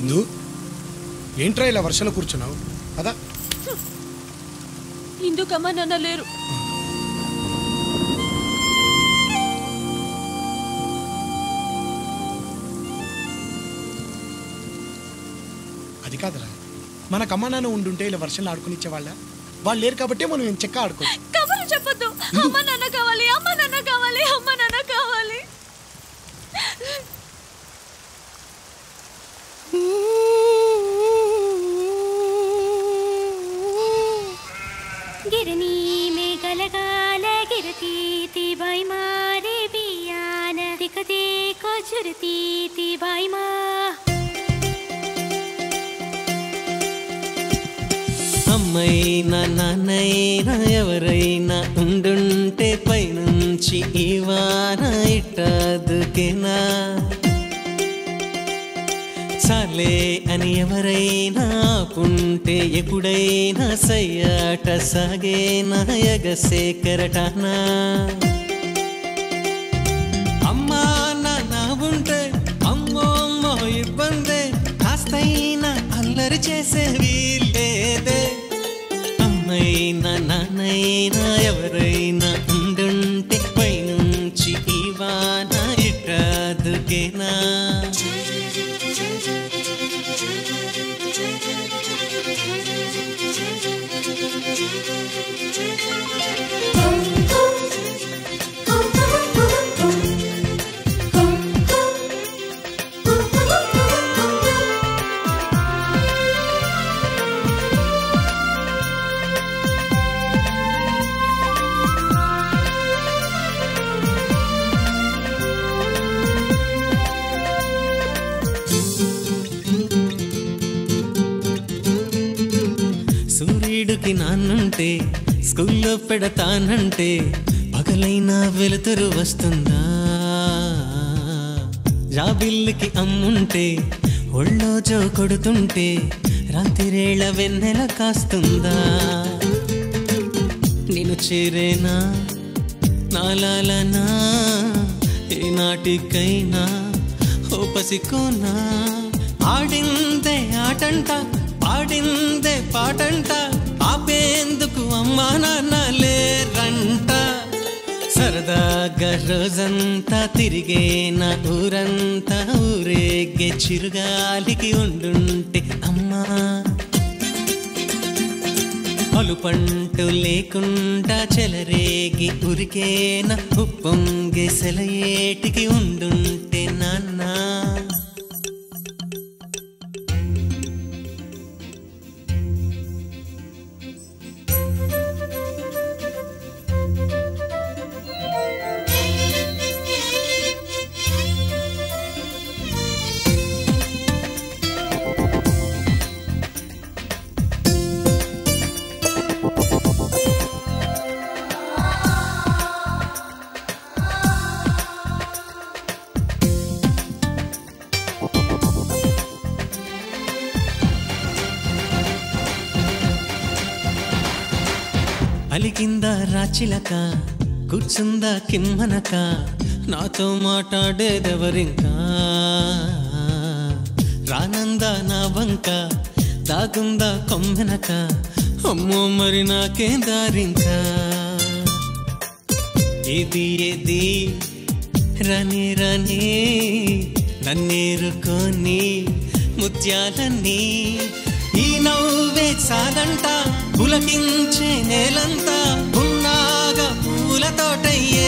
ఇందు ఏంట్రా ఇలా వర్షంలో కూర్చున్నావు అదా ఇందుకమ్మా నాన్న లేరు. అది కాదురా మనకమ్మ నాన్న ఉండుంటే ఇలా వర్షంలో ఆడుకునిచ్చేవాళ్ళ వాళ్ళు లేరు కాబట్టి మనం ఏం చెక్క ఆడుకోవచ్చు. కబుర్లు చెప్పొద్దు. అమ్మ నాన్న కావాలి, అమ్మ నాన్న కావాలి, అమ్మ నాన్న కావాలి. गिरनी में गलगाल गिरती थी भाई मारे बियान दिखते को झुरती थी भाई माँ అమ్మైనా నాన్నైనా ఎవరైనా ఉండుంటే పైనుంచి ఈ వాన ఇట్టదుకేనా చాలే అని ఎవరైనా ఆపుంటే ఎప్పుడైనా సయ్యాట సాగేనా ఎగసే కెరటానా అమ్మా నాన్న ఉంటే అమ్మో అమ్మో ఇబ్బందే కాస్తైనా అల్లరి చేసే వీల్లేదే అమ్మైనా నాన్నైనా ఎవరైనా ఉండుంటే పైనుంచి ఈ వాన ఇట్టదుకేనా సూర్యుడికి నాన్నుంటే స్కూల్లో పెడతానంటే పగలైనా వెలుతురు వస్తుందా జాబిల్లికి అమ్ముంటే ఒళ్ళో జో కొడుతుంటే రాత్రిరేళ వెన్నెల కాస్తుందా నేను చేరేనా నాలాలనా ఏనాటికైనా ఓ పసికోనా ఆడిందే ఆటంట పాడిందే పాటంట ఆపేందుకు అమ్మా నాన్న లేరంట సరదాగా రోజంతా తిరిగేనా ఊరంతా ఊరేగే చిరుగాలికి ఉండుంటే అమ్మా అలుపంటూ లేకుండా చెలరేగి ఉరికేనా ఉప్పొంగే సెలయేటికి ఉండుంటే నాన్న అలికిందా రాచిలక కూర్చుందా కిమ్మనక నాతో మాట్లాడేదెవరింకా రానందా నా వంక దాగుందా కొమ్మెనక అమ్మో మరి నాకేం దారింకా ఏది ఏది రని రని నన్నేరుకొని ముత్యాలన్నీ ఈ నవ్వే చాలంట పులకించే నేలంతా ఉన్నాగా పూల తోటయ్యే